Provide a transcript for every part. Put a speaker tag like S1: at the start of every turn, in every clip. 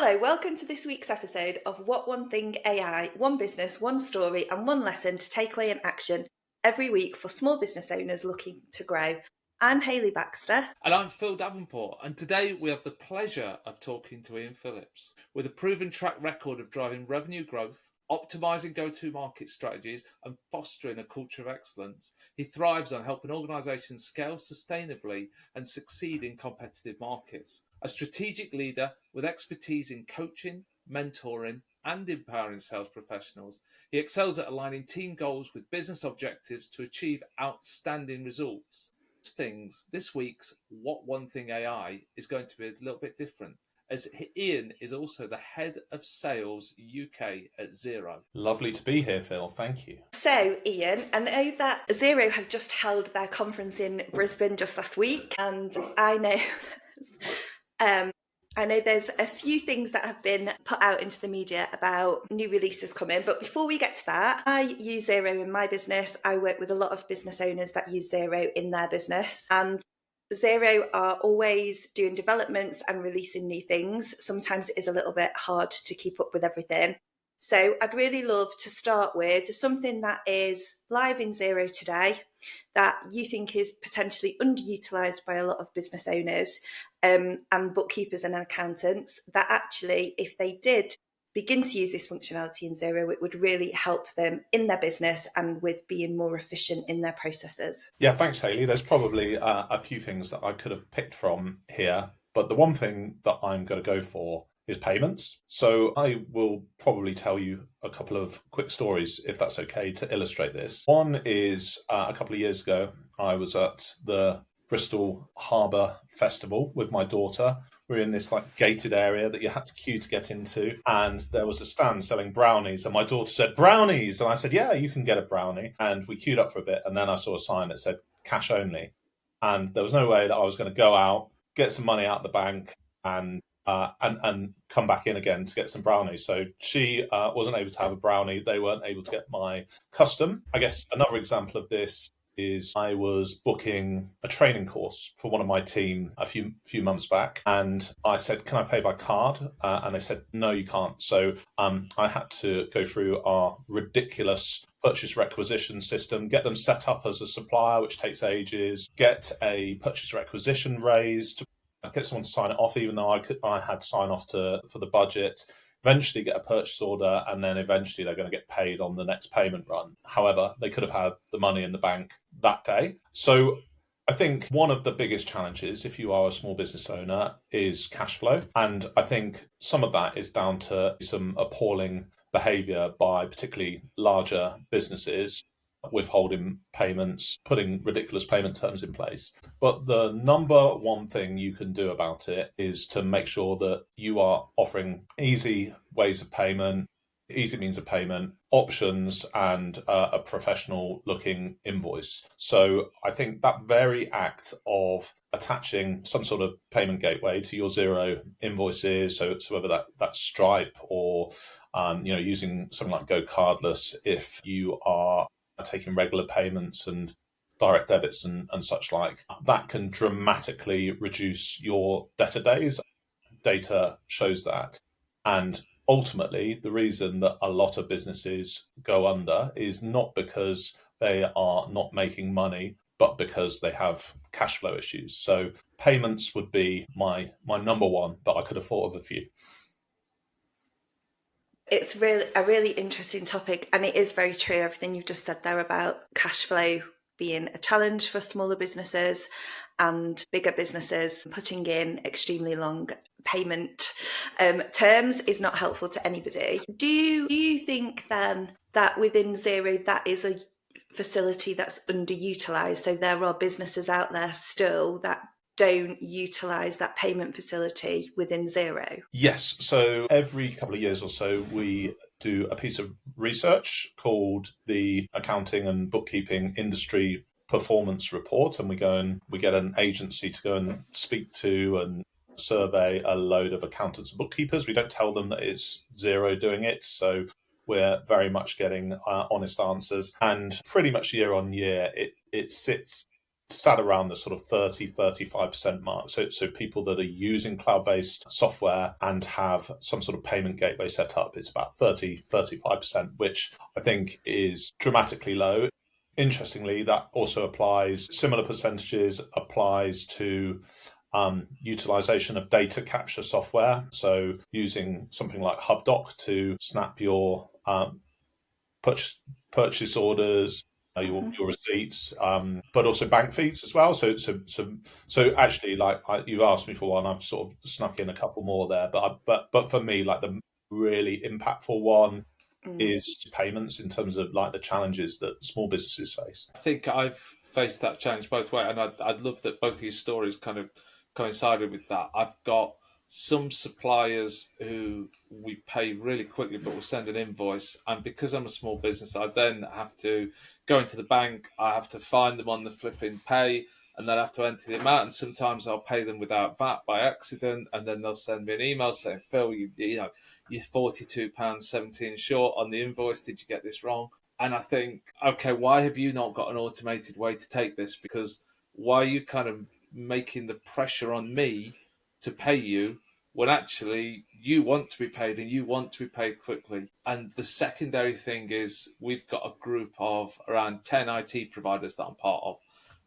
S1: Hello, welcome to this week's episode of What One Thing AI, one business, one story, and one lesson to take away in action every week for small business owners looking to grow. I'm Hayley Baxter.
S2: And I'm Phil Davenport, and today we have the pleasure of talking to Ian Phillips. With a proven track record of driving revenue growth, optimising go-to-market strategies, and fostering a culture of excellence, he thrives on helping organisations scale sustainably and succeed in competitive markets. A strategic leader with expertise in coaching, mentoring, and empowering sales professionals, he excels at aligning team goals with business objectives to achieve outstanding results. This week's What One Thing AI is going to be a little bit different, as Ian is also the head of sales UK at Xero.
S3: Lovely to be here, Phil. Thank you.
S1: So, Ian, I know that Xero have just held their conference in Brisbane just last week, and I know there's a few things that have been put out into the media about new releases coming, but before we get to that, I use Xero in my business. I work with a lot of business owners that use Xero in their business, and Xero are always doing developments and releasing new things. Sometimes it is a little bit hard to keep up with everything. So I'd really love to start with something that is live in Xero today that you think is potentially underutilised by a lot of business owners and bookkeepers and accountants, that actually, if they did begin to use this functionality in Xero, it would really help them in their business and with being more efficient in their processes.
S3: Yeah, thanks, Hayley. There's probably a few things that I could have picked from here, but the one thing that I'm going to go for is payments. So I will probably tell you a couple of quick stories, if that's okay, to illustrate this. One is a couple of years ago, I was at the Bristol Harbour Festival with my daughter. We were in this gated area that you had to queue to get into, and there was a stand selling brownies, and my daughter said, "Brownies!" And I said, "Yeah, you can get a brownie." And we queued up for a bit, and then I saw a sign that said cash only. And there was no way that I was going to go out, get some money out of the bank, and come back in again to get some brownies. So she wasn't able to have a brownie. They weren't able to get my custom. I guess another example of this is I was booking a training course for one of my team a few months back, and I said, "Can I pay by card?" And they said, "No, you can't." So I had to go through our ridiculous purchase requisition system, get them set up as a supplier, which takes ages, get a purchase requisition raised, get someone to sign it off, even though I had sign off for the budget, eventually get a purchase order, and then eventually they're going to get paid on the next payment run. However, they could have had the money in the bank that day. So I think one of the biggest challenges, if you are a small business owner, is cash flow. And I think some of that is down to some appalling behavior by particularly larger businesses, withholding payments, putting ridiculous payment terms in place. But the number one thing you can do about it is to make sure that you are offering easy ways of payment, easy means of payment, options, and a professional looking invoice. So I think that very act of attaching some sort of payment gateway to your Xero invoices, so whether that's Stripe or using something like GoCardless if you are taking regular payments and direct debits and such like, that can dramatically reduce your debtor days. Data shows that. And ultimately, the reason that a lot of businesses go under is not because they are not making money, but because they have cash flow issues. So payments would be my number one, but I could have thought of a few.
S1: It's really a really interesting topic, and it is very true, everything you've just said there about cash flow being a challenge for smaller businesses and bigger businesses. Putting in extremely long payment terms is not helpful to anybody. Do you think then that within Xero that is a facility that's underutilised? So there are businesses out there still that don't utilise that payment facility within Xero?
S3: Yes. So every couple of years or so, we do a piece of research called the Accounting and Bookkeeping Industry Performance Report. And we get an agency to go and speak to and survey a load of accountants and bookkeepers. We don't tell them that it's Xero doing it. So we're very much getting honest answers. And pretty much year on year, it sits sat around the sort of 35% mark. So people that are using cloud-based software and have some sort of payment gateway set up, it's about 35%, which I think is dramatically low. Interestingly, that also applies, similar percentages applies to utilization of data capture software. So using something like Hubdoc to snap your purchase orders, your receipts, but also bank feeds as well. So actually, like you've asked me for one, I've sort of snuck in a couple more there. But for me, like the really impactful one is payments, in terms of like the challenges that small businesses face.
S2: I think I've faced that challenge both ways, and I'd love that both of your stories kind of coincided with that. I've got some suppliers who we pay really quickly, but we'll send an invoice, and because I'm a small business, I then have to go into the bank. I have to find them on the flipping pay, and then I have to enter the amount. And sometimes I'll pay them without VAT by accident, and then they'll send me an email saying, "Phil, you're £42.17 short on the invoice. Did you get this wrong?" And I think, okay, why have you not got an automated way to take this? Because why are you kind of making the pressure on me to pay you when actually you want to be paid and you want to be paid quickly? And the secondary thing is we've got a group of around 10 IT providers that I'm part of.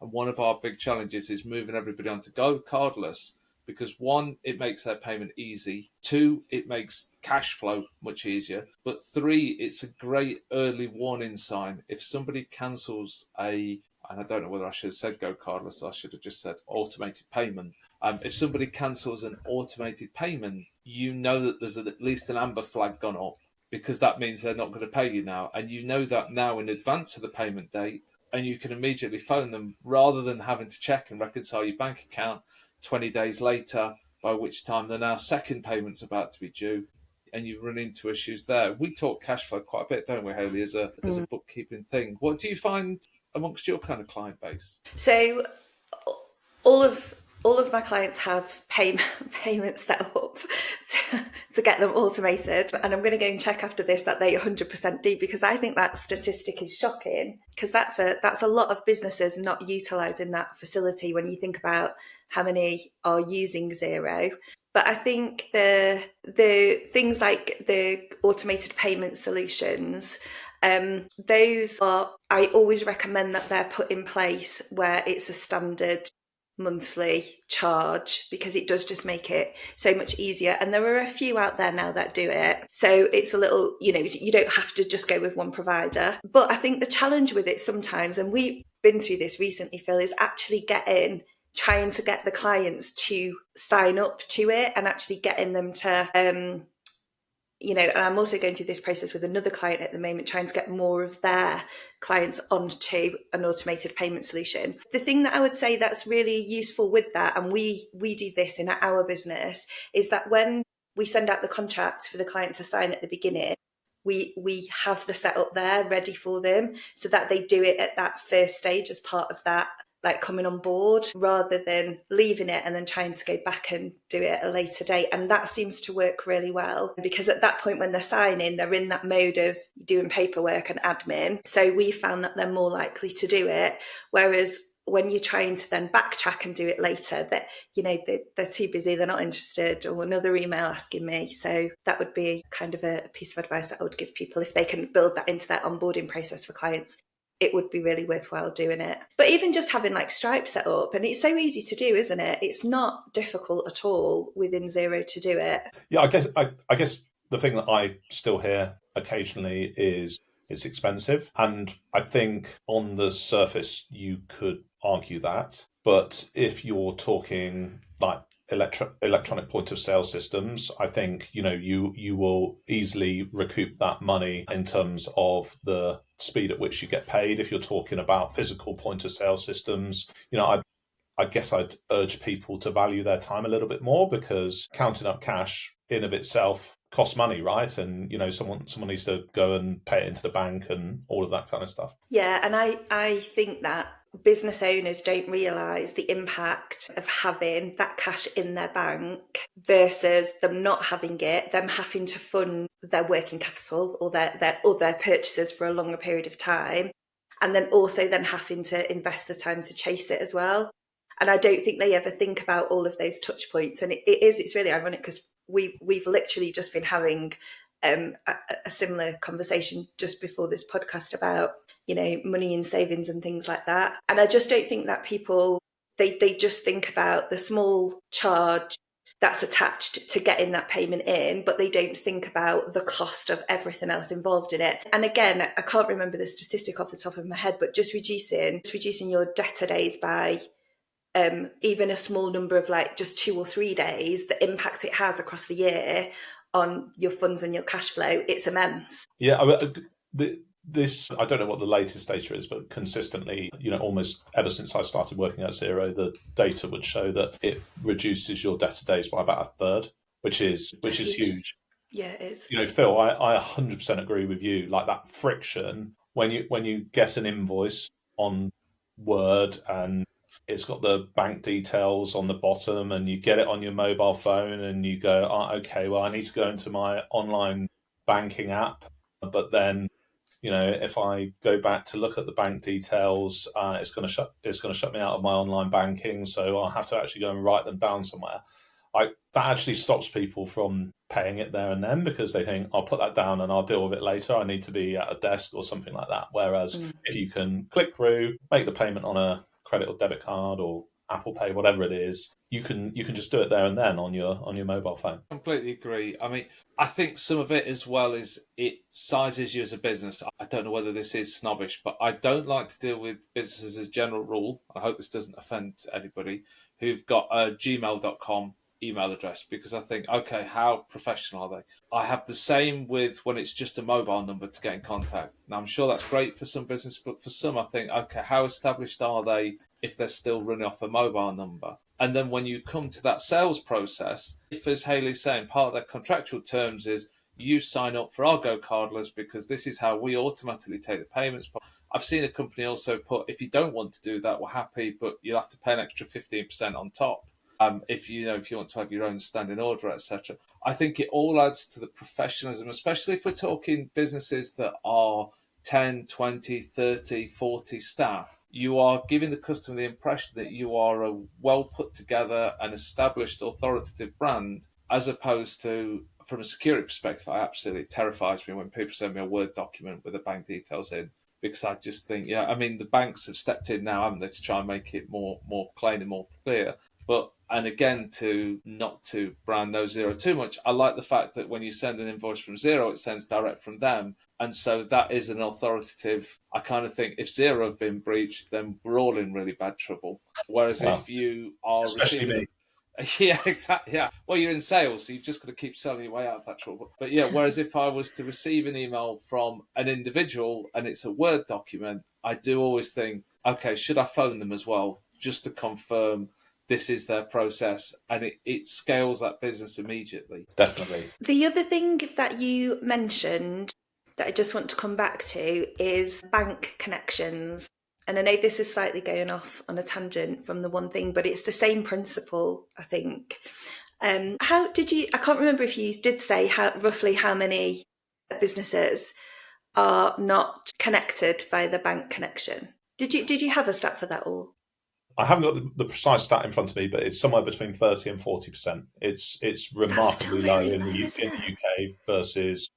S2: And one of our big challenges is moving everybody onto GoCardless, because one, it makes their payment easy. Two, it makes cash flow much easier. But three, it's a great early warning sign. If somebody cancels and I don't know whether I should have said GoCardless, or I should have just said automated payment. If somebody cancels an automated payment, you know that there's at least an amber flag gone up, because that means they're not going to pay you now. And you know that now in advance of the payment date, and you can immediately phone them rather than having to check and reconcile your bank account 20 days later, by which time the now second payment's about to be due, and you run into issues there. We talk cash flow quite a bit, don't we, Hayley, as a bookkeeping thing. What do you find amongst your kind of client base?
S1: So all of my clients have payments set up to get them automated, and I'm going to go and check after this that they 100% do, because I think that statistic is shocking, because that's a lot of businesses not utilising that facility when you think about how many are using Xero. But I think the things like the automated payment solutions, those are, I always recommend that they're put in place where it's a standard monthly charge, because it does just make it so much easier. And there are a few out there now that do it, so it's a little, you don't have to just go with one provider. But I think the challenge with it sometimes, and we've been through this recently, Phil, is actually trying to get the clients to sign up to it, and actually getting them to and I'm also going through this process with another client at the moment, trying to get more of their clients onto an automated payment solution. The thing that I would say that's really useful with that, and we do this in our business, is that when we send out the contract for the client to sign at the beginning, we have the setup there ready for them, so that they do it at that first stage as part of that, like coming on board, rather than leaving it and then trying to go back and do it at a later date. And that seems to work really well, because at that point when they're signing, they're in that mode of doing paperwork and admin. So we found that they're more likely to do it. Whereas when you're trying to then backtrack and do it later, that they're too busy, they're not interested, or another email asking me. So that would be kind of a piece of advice that I would give people. If they can build that into their onboarding process for clients, it would be really worthwhile doing it. But even just having like Stripe set up, and it's so easy to do, isn't it? It's not difficult at all within Xero to do it.
S3: Yeah, I guess the thing that I still hear occasionally is it's expensive. And I think on the surface you could argue that. But if you're talking like electronic point of sale systems, I think you will easily recoup that money in terms of the speed at which you get paid. If you're talking about physical point of sale systems, I guess I'd urge people to value their time a little bit more, because counting up cash in of itself costs money, right? And someone needs to go and pay it into the bank and all of that kind of stuff.
S1: Yeah, and I think that business owners don't realise the impact of having that cash in their bank versus them not having it, them having to fund their working capital or their purchases for a longer period of time. and then also then having to invest the time to chase it as well. And I don't think they ever think about all of those touch points. And it's really ironic because we've literally just been having a similar conversation just before this podcast about, money and savings and things like that. And I just don't think that people, they just think about the small charge that's attached to getting that payment in, but they don't think about the cost of everything else involved in it. And again, I can't remember the statistic off the top of my head, but just reducing your debtor days by even a small number of like just 2 or 3 days, the impact it has across the year on your funds and your cash flow, it's immense.
S3: Yeah, this, I don't know what the latest data is, but consistently, almost ever since I started working at Xero, the data would show that it reduces your debtor days by about a third, which is huge.
S1: Yeah, it is.
S3: Phil, I 100% agree with you. Like that friction when you get an invoice on Word and it's got the bank details on the bottom and you get it on your mobile phone and you go, okay, well, I need to go into my online banking app. But then, if I go back to look at the bank details, it's going to shut me out of my online banking. So I'll have to actually go and write them down somewhere. That actually stops people from paying it there and then because they think, I'll put that down and I'll deal with it later. I need to be at a desk or something like that. Whereas if you can click through, make the payment on a credit or debit card or Apple Pay, whatever it is, you can just do it there and then on your mobile phone.
S2: Completely agree. I mean, I think some of it as well is it sizes you as a business. I don't know whether this is snobbish, but I don't like to deal with businesses as a general rule. I hope this doesn't offend anybody who've got a gmail.com email address because I think, okay, how professional are they? I have the same with when it's just a mobile number to get in contact. Now, I'm sure that's great for some business, but for some, I think, okay, how established are they if they're still running off a mobile number? And then when you come to that sales process, if, as Hayley's saying, part of their contractual terms is you sign up for our GoCardless because this is how we automatically take the payments. I've seen a company also put, if you don't want to do that, we're happy, but you'll have to pay an extra 15% on top. If you want to have your own standing order, etc. I think it all adds to the professionalism, especially if we're talking businesses that are 10, 20, 30, 40 staff. You are giving the customer the impression that you are a well put together and established authoritative brand, as opposed to, from a security perspective, it absolutely terrifies me when people send me a Word document with the bank details in, because I just think, the banks have stepped in now, haven't they, to try and make it more plain and more clear. And again, not to brand no Xero too much, I like the fact that when you send an invoice from Xero, it sends direct from them. And so that is an authoritative. I kind of think if Xero have been breached, then we're all in really bad trouble. Whereas if you are
S3: especially me.
S2: Yeah, exactly. Yeah. Well, you're in sales, so you've just got to keep selling your way out of that trouble. But yeah, whereas if I was to receive an email from an individual and it's a Word document, I do always think, okay, should I phone them as well, just to confirm this is their process, and it scales that business immediately.
S3: Definitely.
S1: The other thing that you mentioned that I just want to come back to is bank connections. And I know this is slightly going off on a tangent from the one thing, but it's the same principle, I think. I can't remember if you did say roughly how many businesses are not connected by the bank connection. Did you have a stat for that all?
S3: I haven't got the precise stat in front of me, but it's somewhere between 30 and 40%. It's remarkably low in the UK versus,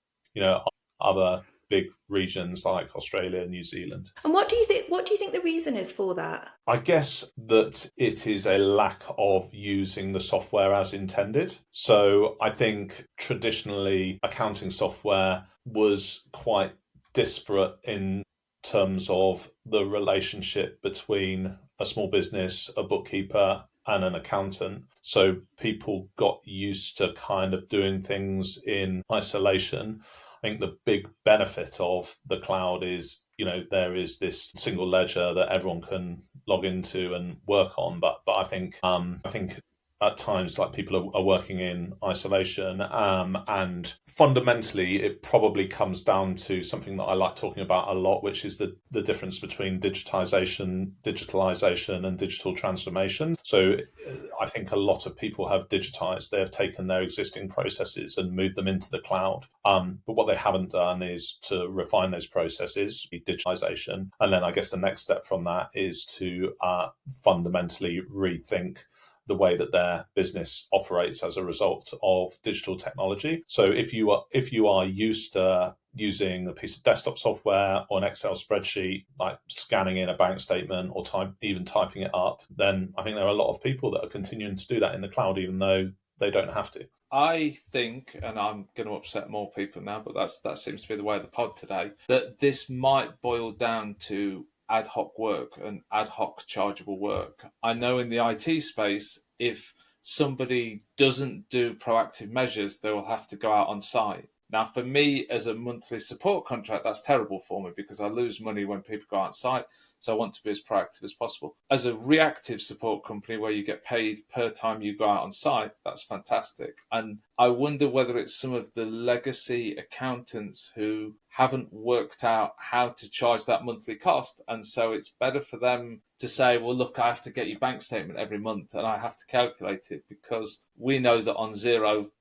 S3: other big regions like Australia and New Zealand.
S1: And what do you think the reason is for that?
S3: I guess that it is a lack of using the software as intended. So I think traditionally accounting software was quite disparate in terms of the relationship between a small business, a bookkeeper, and an accountant. So people got used to kind of doing things in isolation. I think the big benefit of the cloud is, there is this single ledger that everyone can log into and work on. But I think at times like people are working in isolation, and fundamentally it probably comes down to something that I like talking about a lot, which is the difference between digitalisation and digital transformation. So I think a lot of people have digitized. They have taken their existing processes and moved them into the cloud, but what they haven't done is to refine those processes, digitalisation. And then I guess the next step from that is to fundamentally rethink the way that their business operates as a result of digital technology. So if you are used to using a piece of desktop software or an Excel spreadsheet, like scanning in a bank statement or even typing it up, then I think there are a lot of people that are continuing to do that in the cloud, even though they don't have to.
S2: I think, and I'm going to upset more people now, but that seems to be the way of the pod today, that this might boil down to ad hoc work and ad hoc chargeable work. I know in the IT space, if somebody doesn't do proactive measures, they will have to go out on site. Now, for me, as a monthly support contract, that's terrible for me because I lose money when people go out site. So I want to be as proactive as possible. As a reactive support company where you get paid per time you go out on site, that's fantastic. And I wonder whether it's some of the legacy accountants who haven't worked out how to charge that monthly cost. And so it's better for them to say, well, look, I have to get your bank statement every month and I have to calculate it, because we know that on Xero,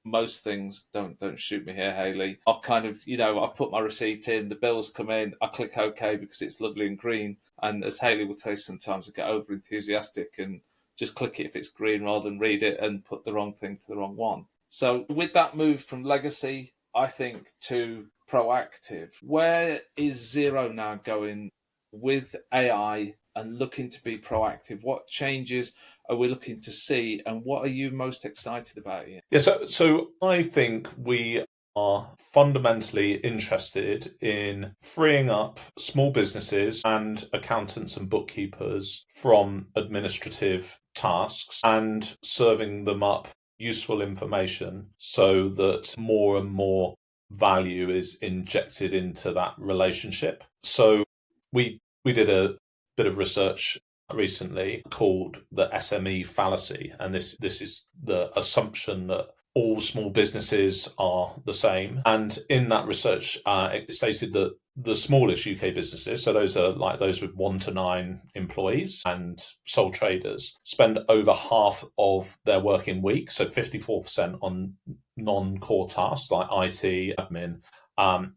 S2: most things, don't shoot me here, Hayley, I'll kind of, I've put my receipt in, the bills come in, I click OK because it's lovely and green. And as Hayley will tell you, sometimes I get over enthusiastic and just click it if it's green rather than read it and put the wrong thing to the wrong one. So with that move from legacy, I think, to proactive, where is Xero now going with AI and looking to be proactive? What changes are we looking to see, and what are you most excited about, Ian?
S3: Yeah, so I think we are fundamentally interested in freeing up small businesses and accountants and bookkeepers from administrative tasks and serving them up useful information so that more and more value is injected into that relationship. So we did a bit of research recently called the SME fallacy, and this is the assumption that all small businesses are the same. And in that research, it stated that the smallest UK businesses, so those are like those with 1 to 9 employees and sole traders, spend over half of their working week, so 54%, on non-core tasks like IT, admin,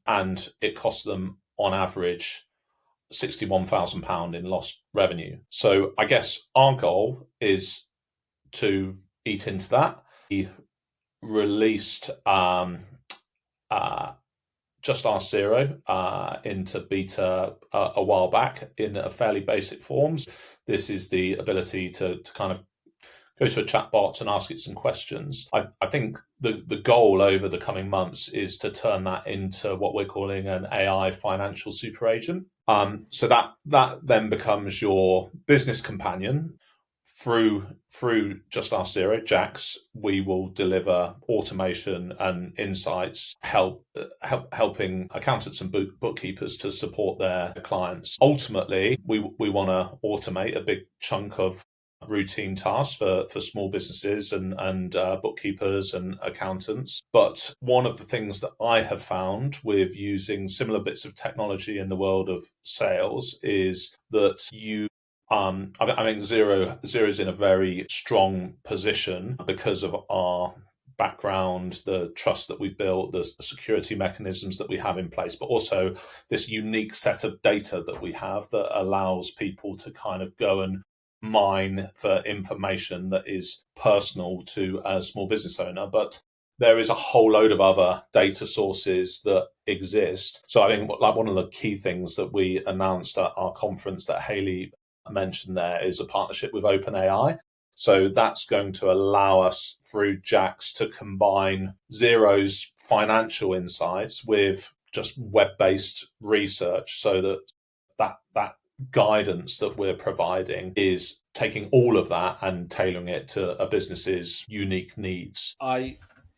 S3: and it costs them on average £61,000 in lost revenue. So I guess our goal is to eat into that. We released Just Ask Xero into beta a while back in a fairly basic forms. This is the ability to kind of go to a chatbot and ask it some questions. I think the goal over the coming months is to turn that into what we're calling an AI financial super agent. So that then becomes your business companion. Through Just Ask Xero Jax, we will deliver automation and insights, helping accountants and bookkeepers to support their clients. Ultimately, we want to automate a big chunk of routine tasks for small businesses and bookkeepers and accountants. But one of the things that I have found with using similar bits of technology in the world of sales is that I think Xero's in a very strong position because of our background, the trust that we've built, the security mechanisms that we have in place, but also this unique set of data that we have that allows people to kind of go and mine for information that is personal to a small business owner. But there is a whole load of other data sources that exist. So I think like one of the key things that we announced at our conference that Hayley mentioned there is a partnership with OpenAI. So that's going to allow us through Jax to combine Xero's financial insights with just web-based research, so that guidance that we're providing is taking all of that and tailoring it to a business's unique needs.
S2: I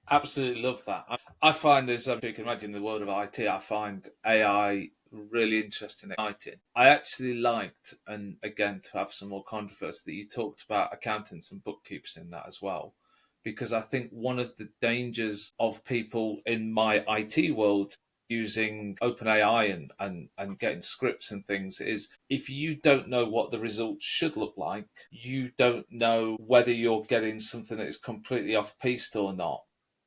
S2: absolutely love that. I find, as you can imagine, in the world of IT, I find AI really interesting and exciting. I actually liked, and again, to have some more controversy, that you talked about accountants and bookkeepers in that as well. Because I think one of the dangers of people in my IT world using OpenAI and getting scripts and things is if you don't know what the results should look like, you don't know whether you're getting something that is completely off-piste or not.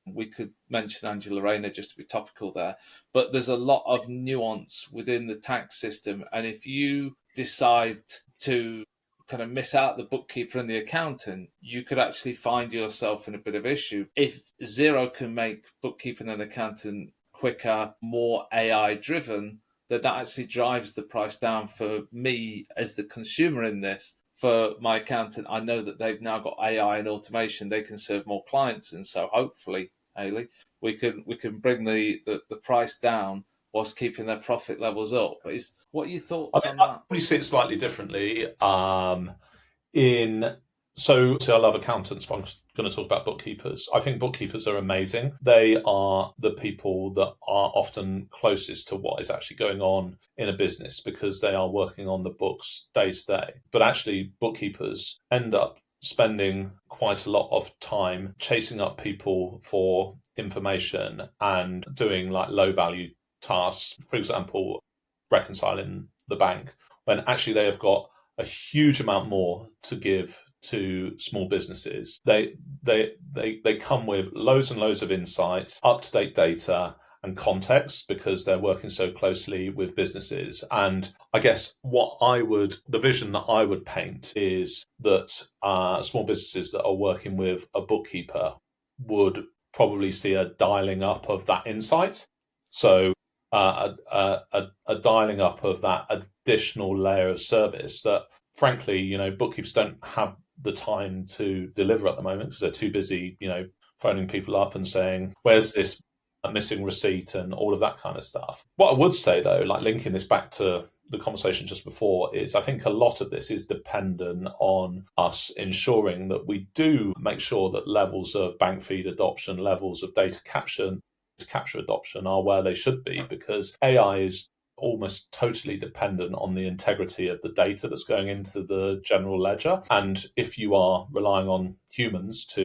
S2: We could mention Angela Rayner just to be topical there, but there's a lot of nuance within the tax system. And if you decide to kind of miss out the bookkeeper and the accountant, you could actually find yourself in a bit of issue. If Xero can make bookkeeping and accountant quicker, more AI driven, that actually drives the price down for me as the consumer in this. For my accountant, I know that they've now got AI and automation, they can serve more clients, and so hopefully, Hayley, we can bring the price down whilst keeping their profit levels up. What are your thoughts on that?
S3: I probably see it slightly differently. So I love accountants, but I'm going to talk about bookkeepers. I think bookkeepers are amazing. They are the people that are often closest to what is actually going on in a business because they are working on the books day to day. But actually, bookkeepers end up spending quite a lot of time chasing up people for information and doing like low value tasks. For example, reconciling the bank, when actually they have got a huge amount more to give to small businesses. They come with loads and loads of insights, up-to-date data and context because they're working so closely with businesses. And I guess the vision that I would paint is that small businesses that are working with a bookkeeper would probably see a dialing up of that insight. So a dialing up of that additional layer of service that, frankly, bookkeepers don't have the time to deliver at the moment because they're too busy, phoning people up and saying, where's this missing receipt and all of that kind of stuff. What I would say, though, like linking this back to the conversation just before, is I think a lot of this is dependent on us ensuring that we do make sure that levels of bank feed adoption, levels of data capture adoption are where they should be, because AI is almost totally dependent on the integrity of the data that's going into the general ledger. And if you are relying on humans to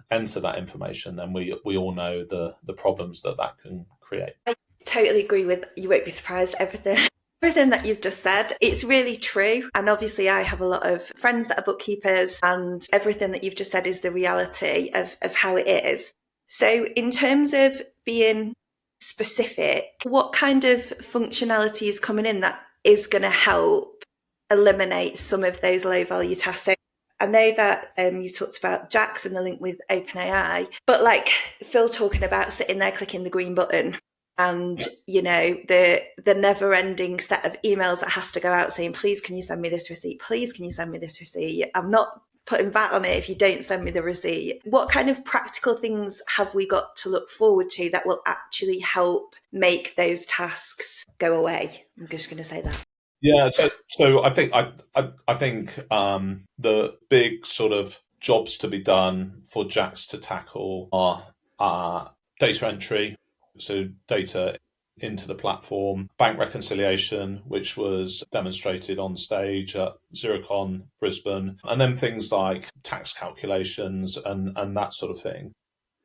S3: enter that information, then we all know the problems that can create.
S1: I totally agree with, you won't be surprised, everything that you've just said. It's really true. And obviously I have a lot of friends that are bookkeepers, and everything that you've just said is the reality of how it is. So in terms of being specific, what kind of functionality is coming in that is going to help eliminate some of those low value tasks? So I know that you talked about Jax and the link with OpenAI, but like Phil talking about sitting there clicking the green button and, the never ending set of emails that has to go out saying, please, can you send me this receipt? Please, can you send me this receipt? I'm not putting VAT on it if you don't send me the receipt. What kind of practical things have we got to look forward to that will actually help make those tasks go away? I'm just going to say that.
S3: Yeah, so I think the big sort of jobs to be done for Jax to tackle are data entry, so data into the platform, bank reconciliation, which was demonstrated on stage at XeroCon Brisbane, and then things like tax calculations and that sort of thing.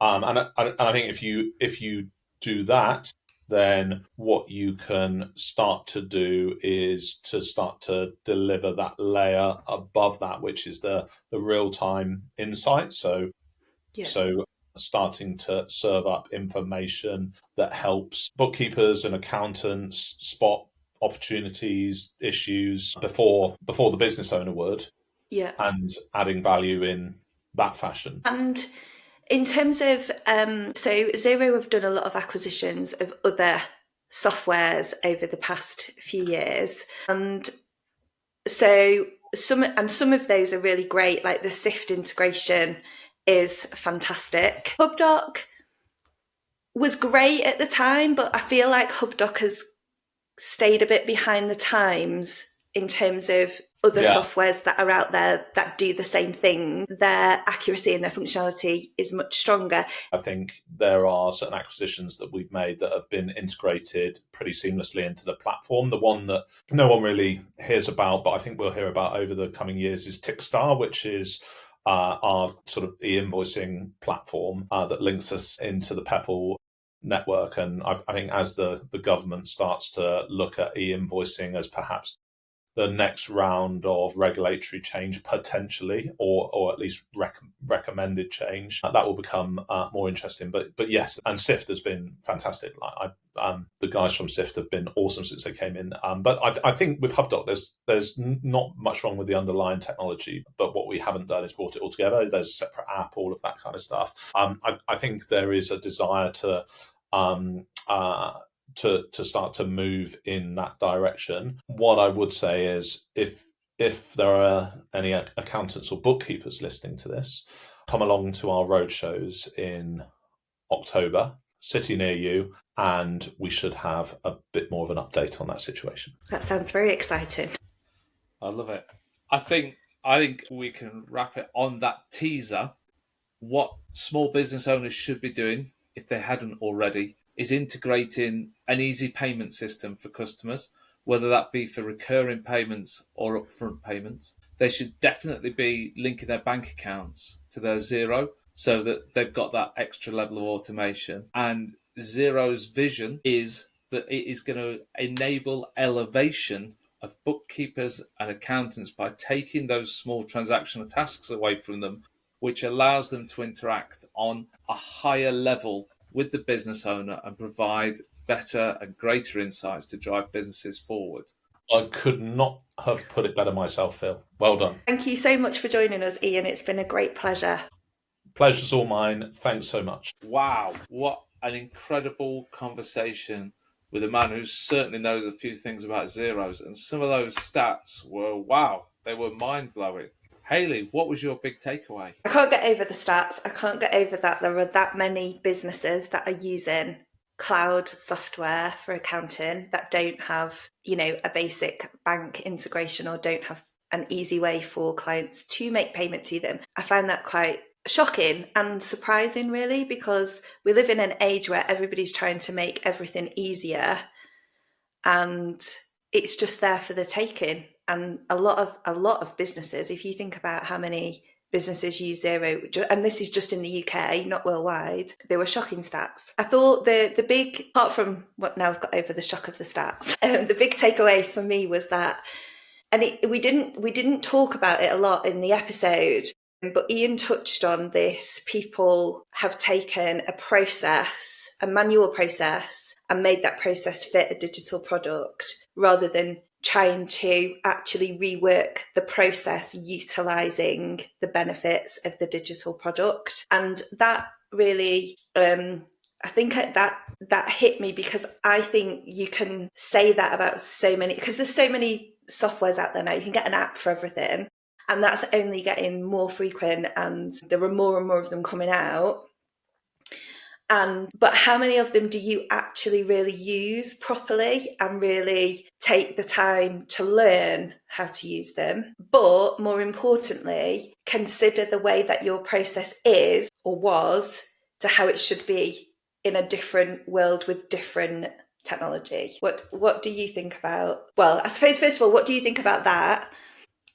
S3: And I think if you do that, then what you can start to do is to start to deliver that layer above that, which is the real-time insight. So starting to serve up information that helps bookkeepers and accountants spot opportunities, issues before the business owner would, and adding value in that fashion.
S1: And in terms of, so Xero have done a lot of acquisitions of other softwares over the past few years. And so some of those are really great, like the SIFT integration is fantastic. Hubdoc was great at the time, but I feel like Hubdoc has stayed a bit behind the times in terms of other softwares that are out there that do the same thing, their accuracy and their functionality is much stronger.
S3: I think there are certain acquisitions that we've made that have been integrated pretty seamlessly into the platform. The one that no one really hears about, but I think we'll hear about over the coming years, is Tickstar, which is our sort of e-invoicing platform that links us into the PEPPOL network. And I think as the government starts to look at e-invoicing as perhaps the next round of regulatory change potentially, or at least recommended change, that will become more interesting. But yes, and SIFT has been fantastic. The guys from SIFT have been awesome since they came in. But I think with Hubdoc, there's not much wrong with the underlying technology. But what we haven't done is brought it all together. There's a separate app, all of that kind of stuff. I think there is a desire to start to move in that direction. What I would say is if there are any accountants or bookkeepers listening to this, come along to our roadshows in October, city near you, and we should have a bit more of an update on that situation.
S1: That sounds very exciting.
S2: I love it. I think we can wrap it on that teaser. What small business owners should be doing, if they hadn't already, is integrating an easy payment system for customers, whether that be for recurring payments or upfront payments. They should definitely be linking their bank accounts to their Xero so that they've got that extra level of automation. And Xero's vision is that it is going to enable elevation of bookkeepers and accountants by taking those small transactional tasks away from them, which allows them to interact on a higher level with the business owner and provide better and greater insights to drive businesses forward.
S3: I could not have put it better myself, Phil. Well done.
S1: Thank you so much for joining us, Ian. It's been a great pleasure.
S3: Pleasure's all mine. Thanks so much.
S2: Wow, what an incredible conversation with a man who certainly knows a few things about Xeros. And some of those stats were, wow, they were mind-blowing. Hayley, what was your big takeaway?
S1: I can't get over the stats. I can't get over that there are that many businesses that are using cloud software for accounting that don't have, a basic bank integration or don't have an easy way for clients to make payment to them. I find that quite shocking and surprising, really, because we live in an age where everybody's trying to make everything easier and it's just there for the taking. And a lot of businesses, if you think about how many businesses use Xero, and this is just in the UK, not worldwide, they were shocking stats. I thought the big, apart from what now I've got over the shock of the stats, the big takeaway for me was that, and we didn't talk about it a lot in the episode, but Ian touched on this. People have taken a manual process, and made that process fit a digital product rather than trying to actually rework the process utilising the benefits of the digital product. And that really, I think that hit me, because I think you can say that about so many, because there's so many softwares out there now. You can get an app for everything, and that's only getting more frequent, and there are more and more of them coming out. But how many of them do you actually really use properly and really take the time to learn how to use them? But more importantly, consider the way that your process is or was to how it should be in a different world with different technology. What do you think about? Well, I suppose, first of all, what do you think about that?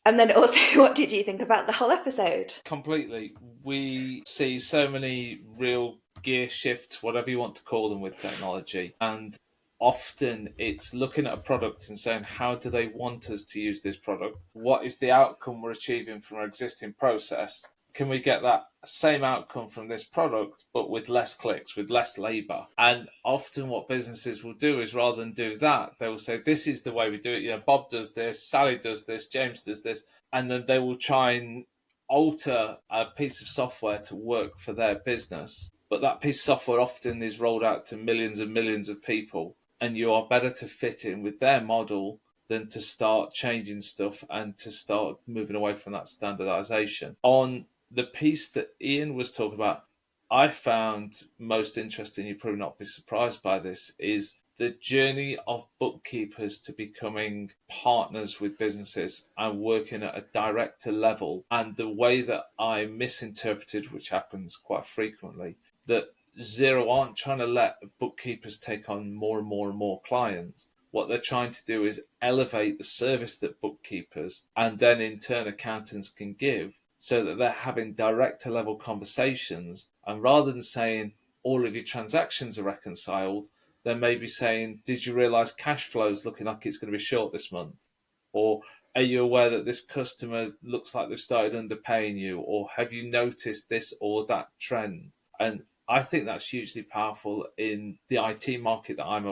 S1: And then also, what did you think about the whole episode?
S2: Completely. We see so many real gear shifts, whatever you want to call them, with technology. And often it's looking at a product and saying, how do they want us to use this product? What is the outcome we're achieving from our existing process? Can we get that same outcome from this product, but with less clicks, with less labor? And often what businesses will do is, rather than do that, they will say, this is the way we do it. Bob does this, Sally does this, James does this. And then they will try and alter a piece of software to work for their business. But that piece of software often is rolled out to millions and millions of people. And you are better to fit in with their model than to start changing stuff and to start moving away from that standardization. On the piece that Ian was talking about, I found most interesting, you'd probably not be surprised by this, is the journey of bookkeepers to becoming partners with businesses and working at a director level, and the way that I misinterpreted, which happens quite frequently, that Xero aren't trying to let bookkeepers take on more and more and more clients. What they're trying to do is elevate the service that bookkeepers and then in turn accountants can give, so that they're having director level conversations, and rather than saying all of your transactions are reconciled, they may be saying, did you realise Cashflow is looking like it's going to be short this month? Or are you aware that this customer looks like they've started underpaying you? Or have you noticed this or that trend? And I think that's hugely powerful in the IT market that I'm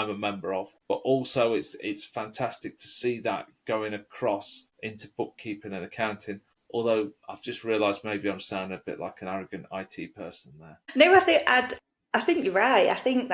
S2: a member of. But also it's fantastic to see that going across into bookkeeping and accounting. Although I've just realised maybe I'm sounding a bit like an arrogant IT person there.
S1: No, I think you're right. I think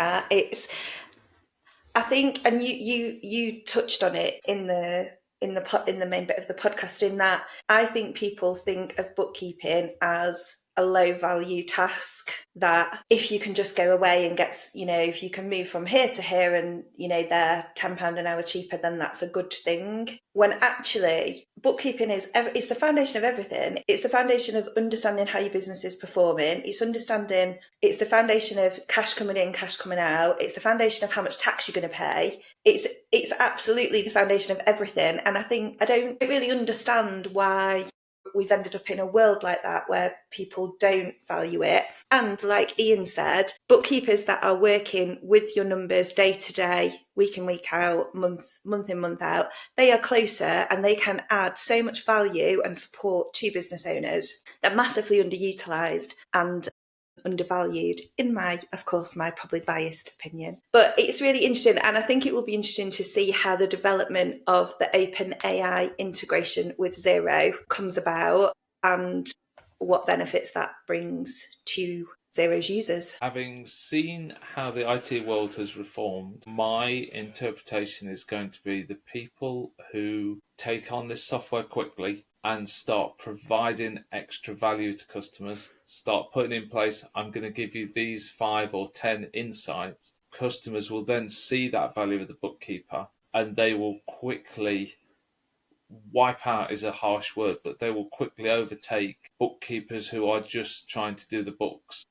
S1: and you touched on it in the main bit of the podcast, in that I think people think of bookkeeping as a low value task, that if you can just go away and get, if you can move from here to here and, they're £10 an hour cheaper, then that's a good thing. When actually bookkeeping it's the foundation of everything. It's the foundation of understanding how your business is performing. It's the foundation of cash coming in, cash coming out. It's the foundation of how much tax you're going to pay. It's absolutely the foundation of everything. And I don't really understand why we've ended up in a world like that, where people don't value it. And like Ian said, bookkeepers that are working with your numbers day to day, week in, week out, month in, month out, they are closer and they can add so much value and support to business owners. They're massively underutilised and undervalued, in my probably biased opinion. But it's really interesting, and I think it will be interesting to see how the development of the OpenAI integration with Xero comes about and what benefits that brings to Xero's users.
S2: Having seen how the IT world has reformed, my interpretation is going to be the people who take on this software quickly and start providing extra value to customers, start putting in place, I'm going to give you these 5 or 10 insights. Customers will then see that value of the bookkeeper, and they will quickly wipe out is a harsh word, but they will quickly overtake bookkeepers who are just trying to do the books.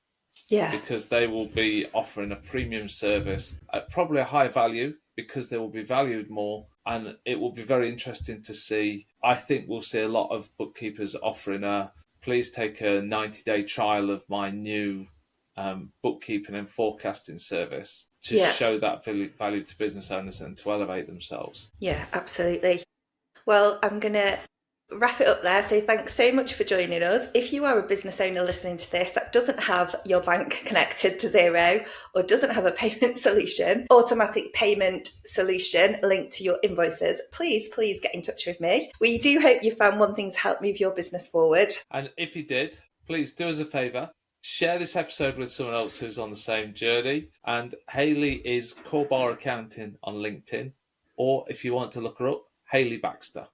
S1: Yeah.
S2: Because they will be offering a premium service at probably a high value, because they will be valued more, and it will be very interesting to see. I think we'll see a lot of bookkeepers offering please take a 90-day trial of my new bookkeeping and forecasting service to show that value to business owners and to elevate themselves.
S1: Yeah, absolutely. Well, I'm going to wrap it up there. So thanks so much for joining us. If you are a business owner listening to this that doesn't have your bank connected to Xero, or doesn't have a payment solution, automatic payment solution linked to your invoices, please get in touch with me. We do hope you found one thing to help move your business forward.
S2: And if you did, please do us a favour. Share this episode with someone else who's on the same journey. And Hayley is Core Bar Accounting on LinkedIn. Or if you want to look her up, Hayley Baxter.